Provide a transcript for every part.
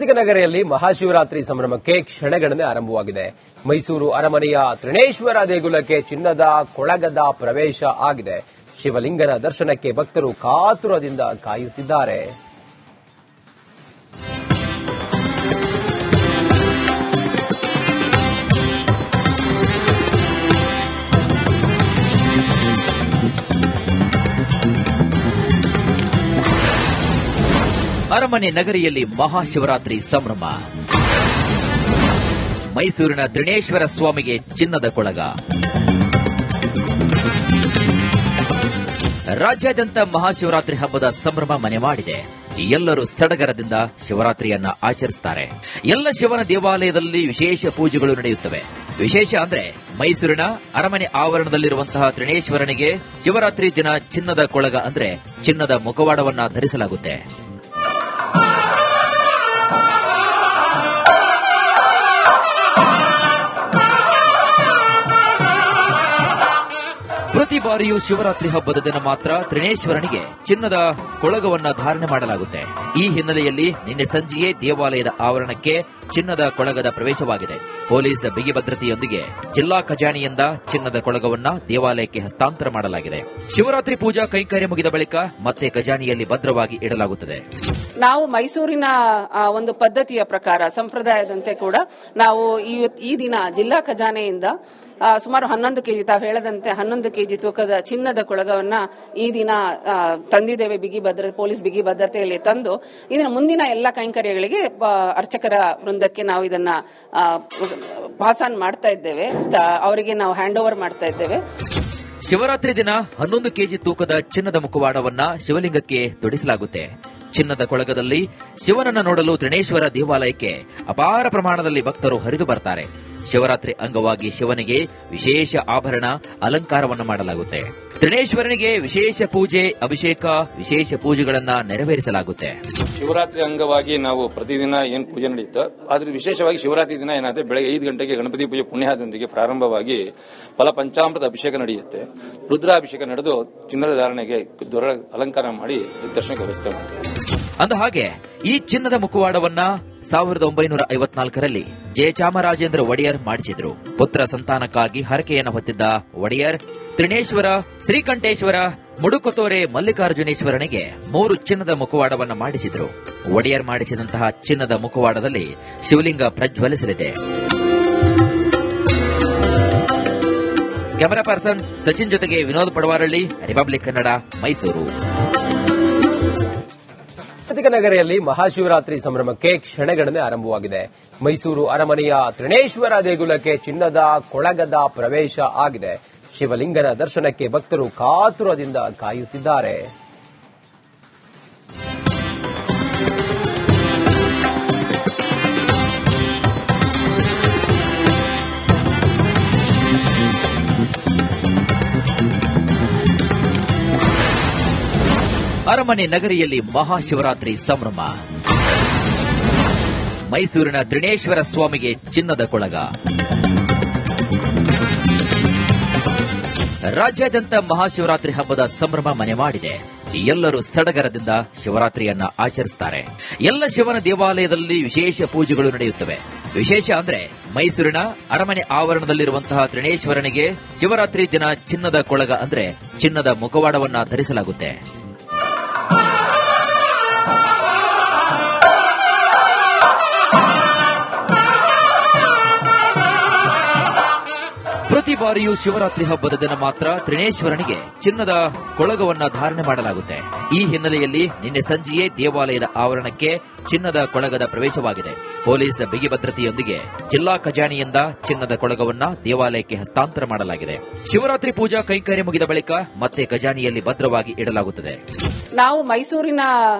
ಜಾಗತಿಕ ನಗರಿಯಲ್ಲಿ ಮಹಾಶಿವರಾತ್ರಿ ಸಂಭ್ರಮಕ್ಕೆ ಕ್ಷಣಗಣನೆ ಆರಂಭವಾಗಿದೆ. ಮೈಸೂರು ಅರಮನೆಯ ತ್ರಿನೇಶ್ವರ ದೇಗುಲಕ್ಕೆ ಚಿನ್ನದ ಕೊಳಗದ ಪ್ರವೇಶ ಆಗಿದೆ. ಶಿವಲಿಂಗನ ದರ್ಶನಕ್ಕೆ ಭಕ್ತರು ಕಾತುರದಿಂದ ಕಾಯುತ್ತಿದ್ದಾರೆ. ಅರಮನೆ ನಗರಿಯಲ್ಲಿ ಮಹಾಶಿವರಾತ್ರಿ ಸಂಭ್ರಮ. ಮೈಸೂರಿನ ತ್ರಿನೇಶ್ವರ ಸ್ವಾಮಿಗೆ ಚಿನ್ನದ ಕೊಳಗ. ರಾಜ್ಯಾದ್ಯಂತ ಮಹಾಶಿವರಾತ್ರಿ ಹಬ್ಬದ ಸಂಭ್ರಮ ಮನೆ ಮಾಡಿದೆ. ಎಲ್ಲರೂ ಸಡಗರದಿಂದ ಶಿವರಾತ್ರಿಯನ್ನ ಆಚರಿಸುತ್ತಾರೆ. ಎಲ್ಲ ಶಿವನ ದೇವಾಲಯದಲ್ಲಿ ವಿಶೇಷ ಪೂಜೆಗಳು ನಡೆಯುತ್ತವೆ. ವಿಶೇಷ ಅಂದ್ರೆ ಮೈಸೂರಿನ ಅರಮನೆ ಆವರಣದಲ್ಲಿರುವಂತಹ ತ್ರಿನೇಶ್ವರನಿಗೆ ಶಿವರಾತ್ರಿ ದಿನ ಚಿನ್ನದ ಕೊಳಗ ಅಂದ್ರೆ ಚಿನ್ನದ ಮುಖವಾಡವನ್ನ ಧರಿಸಲಾಗುತ್ತೆ. ಪ್ರತಿ ಬಾರಿಯೂ ಶಿವರಾತ್ರಿ ಹಬ್ಬದ ದಿನ ಮಾತ್ರ ತ್ರಿನೇಶ್ವರನಿಗೆ ಚಿನ್ನದ ಕೊಳಗವನ್ನ ಧಾರಣೆ ಮಾಡಲಾಗುತ್ತೆ. ಈ ಹಿನ್ನೆಲೆಯಲ್ಲಿ ನಿನ್ನೆ ಸಂಜೆಯೇ ದೇವಾಲಯದ ಆವರಣಕ್ಕೆ ಚಿನ್ನದ ಕೊಳಗದ ಪ್ರವೇಶವಾಗಿದೆ. ಪೊಲೀಸ್ ಬಿಗಿ ಭದ್ರತೆಯೊಂದಿಗೆ ಜಿಲ್ಲಾ ಖಜಾನೆಯಿಂದ ಚಿನ್ನದ ಕೊಳಗವನ್ನ ದೇವಾಲಯಕ್ಕೆ ಹಸ್ತಾಂತರ ಮಾಡಲಾಗಿದೆ. ಶಿವರಾತ್ರಿ ಪೂಜಾ ಕೈಂಕರ್ಯ ಮುಗಿದ ಬಳಿಕ ಮತ್ತೆ ಖಜಾನೆಯಲ್ಲಿ ಭದ್ರವಾಗಿ ಇಡಲಾಗುತ್ತದೆ. ನಾವು ಮೈಸೂರಿನ ಒಂದು ಪದ್ಧತಿಯ ಪ್ರಕಾರ ಸಂಪ್ರದಾಯದಂತೆ ಕೂಡ ನಾವು ಈ ದಿನ ಜಿಲ್ಲಾ ಖಜಾನೆಯಿಂದ ಸುಮಾರು 11 ಕೆಜಿ, ತಾವು ಹೇಳದಂತೆ 11 ಕೆಜಿ ತೂಕದ ಚಿನ್ನದ ಕೊಳಗವನ್ನ ಈ ದಿನ ತಂದಿದ್ದೇವೆ. ಪೊಲೀಸ್ ಬಿಗಿ ಭದ್ರತೆಯಲ್ಲಿ ತಂದು ಇದನ್ನ ಮುಂದಿನ ಎಲ್ಲ ಕೈಂಕರ್ಯಗಳಿಗೆ ಅರ್ಚಕರ ವೃಂದಕ್ಕೆ ನಾವು ಇದನ್ನ ಪಾಸಾನ್ ಮಾಡ್ತಾ ಇದ್ದೇವೆ. ಅವರಿಗೆ ನಾವು ಹ್ಯಾಂಡ್ ಓವರ್ ಮಾಡ್ತಾ ಇದ್ದೇವೆ. ಶಿವರಾತ್ರಿ ದಿನ 11 ಕೆಜಿ ತೂಕದ ಚಿನ್ನದ ಮುಖವಾಡವನ್ನ ಶಿವಲಿಂಗಕ್ಕೆ ತೊಡಿಸಲಾಗುತ್ತೆ. ಚಿನ್ನದ ಕೊಳಗದಲ್ಲಿ ಶಿವನನ್ನ ನೋಡಲು ತ್ರಿನೇಶ್ವರ ದೇವಾಲಯಕ್ಕೆ ಅಪಾರ ಪ್ರಮಾಣದಲ್ಲಿ ಭಕ್ತರು ಹರಿದು ಬರ್ತಾರೆ. ಶಿವರಾತ್ರಿ ಅಂಗವಾಗಿ ಶಿವನಿಗೆ ವಿಶೇಷ ಆಭರಣ ಅಲಂಕಾರವನ್ನು ಮಾಡಲಾಗುತ್ತೆ. ತ್ರಿನೇಶ್ವರನಿಗೆ ವಿಶೇಷ ಪೂಜೆ, ಅಭಿಷೇಕ, ವಿಶೇಷ ಪೂಜೆಗಳನ್ನ ನೆರವೇರಿಸಲಾಗುತ್ತೆ. ಶಿವರಾತ್ರಿ ಅಂಗವಾಗಿ ನಾವು ಪ್ರತಿದಿನ ಏನ್ ಪೂಜೆ ನಡೆಯುತ್ತೋ ಆದ್ರೆ ವಿಶೇಷವಾಗಿ ಶಿವರಾತ್ರಿ ದಿನ ಏನಾದ್ರೆ ಬೆಳಗ್ಗೆ 5 ಗಂಟೆಗೆ ಗಣಪತಿ ಪೂಜೆ ಪುಣ್ಯದೊಂದಿಗೆ ಪ್ರಾರಂಭವಾಗಿ ಫಲ ಪಂಚಾಮೃತ ಅಭಿಷೇಕ ನಡೆಯುತ್ತೆ. ರುದ್ರಾಭಿಷೇಕ ನಡೆದು ಚಿನ್ನದ ಧಾರಣೆಗೆ ಅಲಂಕಾರ ಮಾಡಿ ದರ್ಶನಕ್ಕೆ ವ್ಯವಸ್ಥೆ ಮಾಡ್ತಾರೆ. ಅಂದ ಹಾಗೆ ಈ ಚಿನ್ನದ ಮುಖವಾಡವನ್ನ 1954ರಲ್ಲಿ ಜಯಚಾಮರಾಜೇಂದ್ರ ಒಡೆಯರ್ ಮಾಡಿಸಿದ್ರು. ಪುತ್ರ ಸಂತಾನಕ್ಕಾಗಿ ಹರಕೆಯನ್ನು ಹೊತ್ತಿದ್ದ ಒಡೆಯರ್ ತ್ರಿನೇಶ್ವರ, ಶ್ರೀಕಂಠೇಶ್ವರ, ಮುಡುಕೊತೋರೆ ಮಲ್ಲಿಕಾರ್ಜುನೇಶ್ವರನಿಗೆ 3 ಚಿನ್ನದ ಮುಖವಾಡವನ್ನ ಮಾಡಿಸಿದ್ರು. ಒಡೆಯರ್ ಮಾಡಿಸಿದಂತಹ ಚಿನ್ನದ ಮುಖವಾಡದಲ್ಲಿ ಶಿವಲಿಂಗ ಪ್ರಜ್ವಲಿಸಲಿದೆ. ಕ್ಯಾಮೆರಾ ಪರ್ಸನ್ ಸಚಿನ್ ಜೊತೆಗೆ ವಿನೋದ್ ಪಡವಾರಳ್ಳಿ, ರಿಪಬ್ಲಿಕ್ ಕನ್ನಡ, ಮೈಸೂರು. ಜಾಗತಿಕ ನಗರಿಯಲ್ಲಿ ಮಹಾಶಿವರಾತ್ರಿ ಸಂಭ್ರಮಕ್ಕೆ ಕ್ಷಣಗಣನೆ ಆರಂಭವಾಗಿದೆ. ಮೈಸೂರು ಅರಮನೆಯ ತ್ರಿನೇಶ್ವರ ದೇಗುಲಕ್ಕೆ ಚಿನ್ನದ ಕೊಳಗದ ಪ್ರವೇಶ ಆಗಿದೆ. ಶಿವಲಿಂಗನ ದರ್ಶನಕ್ಕೆ ಭಕ್ತರು ಕಾತುರದಿಂದ ಕಾಯುತ್ತಿದ್ದಾರೆ. ಅರಮನೆ ನಗರಿಯಲ್ಲಿ ಮಹಾಶಿವರಾತ್ರಿ ಸಂಭ್ರಮ. ಮೈಸೂರಿನ ತ್ರಿನೇಶ್ವರ ಸ್ವಾಮಿಗೆ ಚಿನ್ನದ ಕೊಳಗ. ರಾಜ್ಯಾದ್ಯಂತ ಮಹಾಶಿವರಾತ್ರಿ ಹಬ್ಬದ ಸಂಭ್ರಮ ಮನೆ ಮಾಡಿದೆ. ಎಲ್ಲರೂ ಸಡಗರದಿಂದ ಶಿವರಾತ್ರಿಯನ್ನ ಆಚರಿಸುತ್ತಾರೆ. ಎಲ್ಲ ಶಿವನ ದೇವಾಲಯದಲ್ಲಿ ವಿಶೇಷ ಪೂಜೆಗಳು ನಡೆಯುತ್ತವೆ. ವಿಶೇಷ ಅಂದ್ರೆ ಮೈಸೂರಿನ ಅರಮನೆ ಆವರಣದಲ್ಲಿರುವಂತಹ ತ್ರಿನೇಶ್ವರನಿಗೆ ಶಿವರಾತ್ರಿ ದಿನ ಚಿನ್ನದ ಕೊಳಗ ಅಂದ್ರೆ ಚಿನ್ನದ ಮುಖವಾಡವನ್ನ ಧರಿಸಲಾಗುತ್ತೆ. ಪ್ರತಿ ಬಾರಿಯೂ ಶಿವರಾತ್ರಿ ಹಬ್ಬದ ದಿನ ಮಾತ್ರ ತ್ರಿನೇಶ್ವರನಿಗೆ ಚಿನ್ನದ ಕೊಳಗವನ್ನ ಧಾರಣೆ ಮಾಡಲಾಗುತ್ತೆ. ಈ ಹಿನ್ನೆಲೆಯಲ್ಲಿ ನಿನ್ನೆ ಸಂಜೆಯೇ ದೇವಾಲಯದ ಆವರಣಕ್ಕೆ ಚಿನ್ನದ ಕೊಳಗದ ಪ್ರವೇಶವಾಗಿದೆ. ಪೊಲೀಸ್ ಬಿಗಿ ಭದ್ರತೆಯೊಂದಿಗೆ ಜಿಲ್ಲಾ ಖಜಾನೆಯಿಂದ ಚಿನ್ನದ ಕೊಳಗವನ್ನ ದೇವಾಲಯಕ್ಕೆ ಹಸ್ತಾಂತರ ಮಾಡಲಾಗಿದೆ. ಶಿವರಾತ್ರಿ ಪೂಜಾ ಕೈಂಕರ್ಯ ಮುಗಿದ ಬಳಿಕ ಮತ್ತೆ ಖಜಾನೆಯಲ್ಲಿ ಭದ್ರವಾಗಿ ಇಡಲಾಗುತ್ತದೆ. ನಾವು ಮೈಸೂರಿನ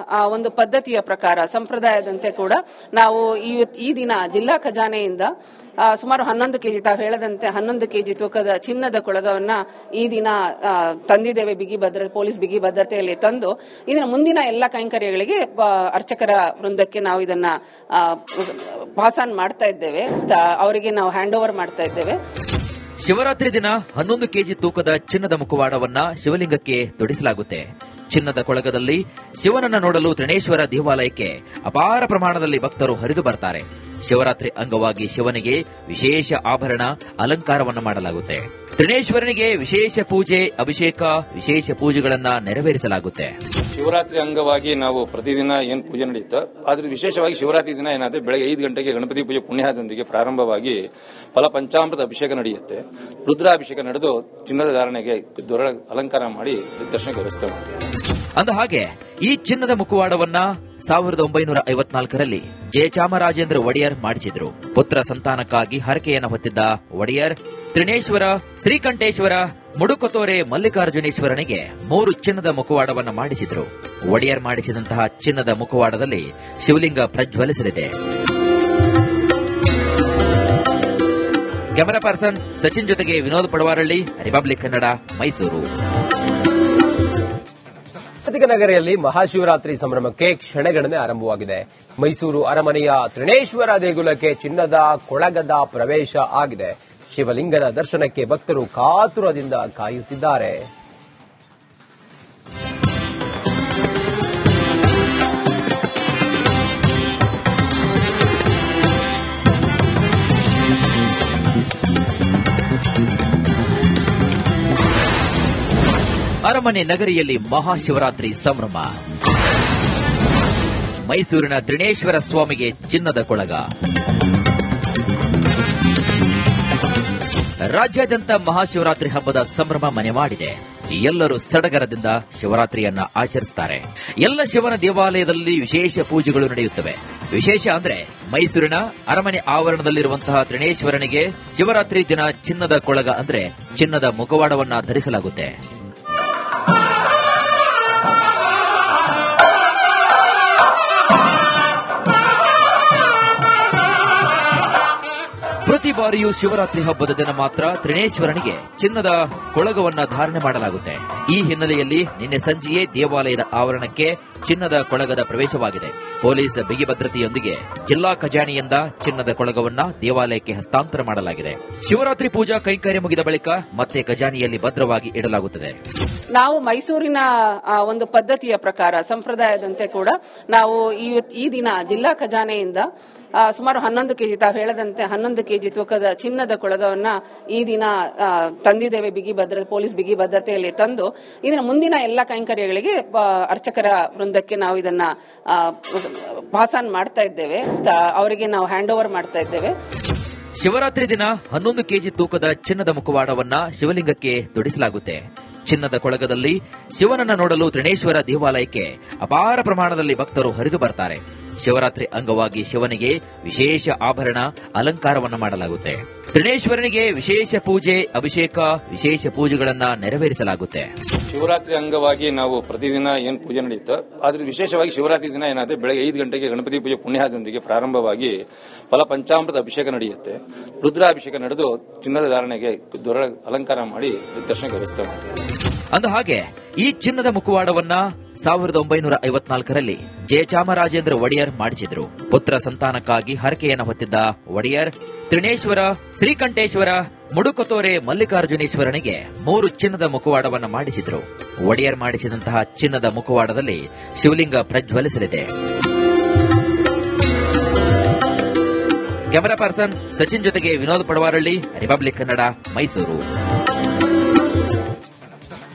ಒಂದು ಪದ್ಧತಿಯ ಪ್ರಕಾರ ಸಂಪ್ರದಾಯದಂತೆ ಕೂಡ ನಾವು ಈ ದಿನ ಜಿಲ್ಲಾ ಖಜಾನೆಯಿಂದ ಸುಮಾರು 11 ಕೆಜಿ, ತಾವು ಹೇಳದಂತೆ 11 ಕೆಜಿ ತೂಕದ ಚಿನ್ನದ ಕೊಳಗವನ್ನ ಈ ದಿನ ತಂದಿದ್ದೇವೆ. ಪೊಲೀಸ್ ಬಿಗಿ ಭದ್ರತೆಯಲ್ಲಿ ತಂದು ಇದನ್ನ ಮುಂದಿನ ಎಲ್ಲ ಕೈಂಕರ್ಯಗಳಿಗೆ ಅರ್ಚಕರ ವೃಂದಕ್ಕೆ ನಾವು ಇದನ್ನ ಪಾಸಾನ್ ಮಾಡ್ತಾ ಇದ್ದೇವೆ. ಅವರಿಗೆ ನಾವು ಹ್ಯಾಂಡ್ ಓವರ್ ಮಾಡ್ತಾ ಇದ್ದೇವೆ. ಶಿವರಾತ್ರಿ ದಿನ 11 ಕೆಜಿ ತೂಕದ ಚಿನ್ನದ ಮುಖವಾಡವನ್ನ ಶಿವಲಿಂಗಕ್ಕೆ ತೊಡಿಸಲಾಗುತ್ತೆ. ಚಿನ್ನದ ಕೊಳಗದಲ್ಲಿ ಶಿವನನ್ನ ನೋಡಲು ತ್ರಿನೇಶ್ವರ ದೇವಾಲಯಕ್ಕೆ ಅಪಾರ ಪ್ರಮಾಣದಲ್ಲಿ ಭಕ್ತರು ಹರಿದು ಬರ್ತಾರೆ. ಶಿವರಾತ್ರಿ ಅಂಗವಾಗಿ ಶಿವನಿಗೆ ವಿಶೇಷ ಆಭರಣ ಅಲಂಕಾರವನ್ನು ಮಾಡಲಾಗುತ್ತೆ. ತ್ರಿನೇಶ್ವರನಿಗೆ ವಿಶೇಷ ಪೂಜೆ, ಅಭಿಷೇಕ, ವಿಶೇಷ ಪೂಜೆಗಳನ್ನ ನೆರವೇರಿಸಲಾಗುತ್ತೆ. ಶಿವರಾತ್ರಿ ಅಂಗವಾಗಿ ನಾವು ಪ್ರತಿದಿನ ಏನ್ ಪೂಜೆ ನಡೆಯುತ್ತೋ ಆದ್ರೆ ವಿಶೇಷವಾಗಿ ಶಿವರಾತ್ರಿ ದಿನ ಏನಾದ್ರೆ ಬೆಳಗ್ಗೆ 5 ಗಂಟೆಗೆ ಗಣಪತಿ ಪೂಜೆ ಪುಣ್ಯದೊಂದಿಗೆ ಪ್ರಾರಂಭವಾಗಿ ಫಲ ಪಂಚಾಮೃತ ಅಭಿಷೇಕ ನಡೆಯುತ್ತೆ. ರುದ್ರಾಭಿಷೇಕ ನಡೆದು ಚಿನ್ನದ ಧಾರಣೆಗೆ ದೊರ ಅಲಂಕಾರ ಮಾಡಿ ದರ್ಶನಕ್ಕೆ ವ್ಯವಸ್ಥೆ ಮಾಡ್ತಾರೆ. ಅಂದ ಹಾಗೆ ಈ ಚಿನ್ನದ ಮುಖವಾಡವನ್ನ 1954ರಲ್ಲಿ ಜಯಚಾಮರಾಜೇಂದ್ರ ಒಡೆಯರ್ ಮಾಡಿಸಿದ್ರು. ಪುತ್ರ ಸಂತಾನಕ್ಕಾಗಿ ಹರಕೆಯನ್ನು ಹೊತ್ತಿದ್ದ ಒಡೆಯರ್ ತ್ರಿನೇಶ್ವರ, ಶ್ರೀಕಂಠೇಶ್ವರ, ಮುಡುಕೊತೋರೆ ಮಲ್ಲಿಕಾರ್ಜುನೇಶ್ವರನಿಗೆ 3 ಚಿನ್ನದ ಮುಖವಾಡವನ್ನು ಮಾಡಿಸಿದ್ರು. ಒಡೆಯರ್ ಮಾಡಿಸಿದಂತಹ ಚಿನ್ನದ ಮುಖವಾಡದಲ್ಲಿ ಶಿವಲಿಂಗ ಪ್ರಜ್ವಲಿಸಲಿದೆ. ಕ್ಯಾಮರಾ ಪರ್ಸನ್ ಸಚಿನ್ ಜೊತೆಗೆ ವಿನೋದ್ ಪಡವಾರಳ್ಳಿ, ರಿಪಬ್ಲಿಕ್ ಕನ್ನಡ, ಮೈಸೂರು. ಜಾಗತಿಕ ನಗರಿಯಲ್ಲಿ ಮಹಾಶಿವರಾತ್ರಿ ಸಂಭ್ರಮಕ್ಕೆ ಕ್ಷಣಗಣನೆ ಆರಂಭವಾಗಿದೆ. ಮೈಸೂರು ಅರಮನೆಯ ತ್ರಿನೇಶ್ವರ ದೇಗುಲಕ್ಕೆ ಚಿನ್ನದ ಕೊಳಗದ ಪ್ರವೇಶ ಆಗಿದೆ. ಶಿವಲಿಂಗನ ದರ್ಶನಕ್ಕೆ ಭಕ್ತರು ಕಾತುರದಿಂದ ಕಾಯುತ್ತಿದ್ದಾರೆ. ಅರಮನೆ ನಗರಿಯಲ್ಲಿ ಮಹಾಶಿವರಾತ್ರಿ ಸಂಭ್ರಮ. ಮೈಸೂರಿನ ತ್ರಿನೇಶ್ವರ ಸ್ವಾಮಿಗೆ ಚಿನ್ನದ ಕೊಳಗ. ರಾಜ್ಯಾದ್ಯಂತ ಮಹಾಶಿವರಾತ್ರಿ ಹಬ್ಬದ ಸಂಭ್ರಮ ಮನೆ ಮಾಡಿದೆ. ಎಲ್ಲರೂ ಸಡಗರದಿಂದ ಶಿವರಾತ್ರಿಯನ್ನ ಆಚರಿಸುತ್ತಾರೆ. ಎಲ್ಲ ಶಿವನ ದೇವಾಲಯದಲ್ಲಿ ವಿಶೇಷ ಪೂಜೆಗಳು ನಡೆಯುತ್ತವೆ. ವಿಶೇಷ ಅಂದ್ರೆ ಮೈಸೂರಿನ ಅರಮನೆ ಆವರಣದಲ್ಲಿರುವಂತಹ ತ್ರಿನೇಶ್ವರನಿಗೆ ಶಿವರಾತ್ರಿ ದಿನ ಚಿನ್ನದ ಕೊಳಗ ಅಂದ್ರೆ ಚಿನ್ನದ ಮುಖವಾಡವನ್ನ ಧರಿಸಲಾಗುತ್ತೆ. ಪ್ರತಿ ಬಾರಿಯೂ ಶಿವರಾತ್ರಿ ಹಬ್ಬದ ದಿನ ಮಾತ್ರ ತ್ರಿನೇಶ್ವರನಿಗೆ ಚಿನ್ನದ ಕೊಳಗವನ್ನ ಧಾರಣೆ ಮಾಡಲಾಗುತ್ತೆ. ಈ ಹಿನ್ನೆಲೆಯಲ್ಲಿ ನಿನ್ನೆ ಸಂಜೆಯೇ ದೇವಾಲಯದ ಆವರಣಕ್ಕೆ ಚಿನ್ನದ ಕೊಳಗದ ಪ್ರವೇಶವಾಗಿದೆ. ಪೊಲೀಸ್ ಬಿಗಿ ಭದ್ರತೆಯೊಂದಿಗೆ ಜಿಲ್ಲಾ ಖಜಾನೆಯಿಂದ ಚಿನ್ನದ ಕೊಳಗವನ್ನ ದೇವಾಲಯಕ್ಕೆ ಹಸ್ತಾಂತರ ಮಾಡಲಾಗಿದೆ. ಶಿವರಾತ್ರಿ ಪೂಜಾ ಕೈಂಕರ್ಯ ಮುಗಿದ ಬಳಿಕ ಮತ್ತೆ ಖಜಾನೆಯಲ್ಲಿ ಭದ್ರವಾಗಿ ಇಡಲಾಗುತ್ತದೆ. ನಾವು ಮೈಸೂರಿನ ಒಂದು ಪದ್ಧತಿಯ ಪ್ರಕಾರ, ಸಂಪ್ರದಾಯದಂತೆ ಕೂಡ ನಾವು ಈ ದಿನ ಜಿಲ್ಲಾ ಖಜಾನೆಯಿಂದ ಸುಮಾರು 11 ಕೆಜಿ, ತಾವು ಹೇಳದಂತೆ 11 ಕೆಜಿ ತೂಕದ ಚಿನ್ನದ ಕೊಳಗವನ್ನ ಈ ದಿನ ತಂದಿದ್ದೇವೆ. ಪೊಲೀಸ್ ಬಿಗಿ ಭದ್ರತೆಯಲ್ಲಿ ತಂದು ಇದನ್ನ ಮುಂದಿನ ಎಲ್ಲ ಕೈಂಕರ್ಯಗಳಿಗೆ ಅರ್ಚಕರ ವೃಂದಕ್ಕೆ ನಾವು ಇದನ್ನ ಪಾಸಾನ್ ಮಾಡ್ತಾ ಇದ್ದೇವೆ. ಅವರಿಗೆ ನಾವು ಹ್ಯಾಂಡ್ ಓವರ್ ಮಾಡ್ತಾ ಇದ್ದೇವೆ. ಶಿವರಾತ್ರಿ ದಿನ 11 ಕೆಜಿ ತೂಕದ ಚಿನ್ನದ ಮುಖವಾಡವನ್ನ ಶಿವಲಿಂಗಕ್ಕೆ ತೊಡಿಸಲಾಗುತ್ತೆ. ಚಿನ್ನದ ಕೊಳಗದಲ್ಲಿ ಶಿವನನ್ನ ನೋಡಲು ತ್ರಿನೇಶ್ವರ ದೇವಾಲಯಕ್ಕೆ ಅಪಾರ ಪ್ರಮಾಣದಲ್ಲಿ ಭಕ್ತರು ಹರಿದು ಬರ್ತಾರೆ. ಶಿವರಾತ್ರಿ ಅಂಗವಾಗಿ ಶಿವನಿಗೆ ವಿಶೇಷ ಆಭರಣ ಅಲಂಕಾರವನ್ನು ಮಾಡಲಾಗುತ್ತೆ. ತ್ರಿನೇಶ್ವರನಿಗೆ ವಿಶೇಷ ಪೂಜೆ, ಅಭಿಷೇಕ, ವಿಶೇಷ ಪೂಜೆಗಳನ್ನ ನೆರವೇರಿಸಲಾಗುತ್ತೆ. ಶಿವರಾತ್ರಿ ಅಂಗವಾಗಿ ನಾವು ಪ್ರತಿದಿನ ಏನ್ ಪೂಜೆ ನಡೆಯುತ್ತೋ ಆದ್ರೆ ವಿಶೇಷವಾಗಿ ಶಿವರಾತ್ರಿ ದಿನ ಏನಾದ್ರೆ ಬೆಳಗ್ಗೆ 5 ಗಂಟೆಗೆ ಗಣಪತಿ ಪೂಜೆ ಪುಣ್ಯದೊಂದಿಗೆ ಪ್ರಾರಂಭವಾಗಿ ಫಲ ಪಂಚಾಮೃತ ಅಭಿಷೇಕ ನಡೆಯುತ್ತೆ. ರುದ್ರಾಭಿಷೇಕ ನಡೆದು ಚಿನ್ನದ ಧಾರಣೆಗೆ ದೊರ ಅಲಂಕಾರ ಮಾಡಿ ದರ್ಶನಕ್ಕೆ ವ್ಯವಸ್ಥೆ ಮಾಡ್ತಾರೆ. ಅಂದ ಹಾಗೆ ಈ ಚಿನ್ನದ ಮುಖವಾಡವನ್ನ 1954ರಲ್ಲಿ ಜಯಚಾಮರಾಜೇಂದ್ರ ಒಡೆಯರ್ ಮಾಡಿಸಿದ್ರು. ಪುತ್ರ ಸಂತಾನಕ್ಕಾಗಿ ಹರಕೆಯನ್ನು ಹೊತ್ತಿದ್ದ ಒಡೆಯರ್ ತ್ರಿನೇಶ್ವರ, ಶ್ರೀಕಂಠೇಶ್ವರ, ಮುಡುಕೊತೋರೆ ಮಲ್ಲಿಕಾರ್ಜುನೇಶ್ವರನಿಗೆ 3 ಚಿನ್ನದ ಮುಖವಾಡವನ್ನು ಮಾಡಿಸಿದ್ರು. ಒಡೆಯರ್ ಮಾಡಿಸಿದಂತಹ ಚಿನ್ನದ ಮುಖವಾಡದಲ್ಲಿ ಶಿವಲಿಂಗ ಪ್ರಜ್ವಲಿಸಲಿದೆ. ಕ್ಯಾಮರಾ ಪರ್ಸನ್ ಸಚಿನ್ ಜೊತೆಗೆ ವಿನೋದ್ ಪಡವಾರಳ್ಳಿ, ರಿಪಬ್ಲಿಕ್ ಕನ್ನಡ, ಮೈಸೂರು.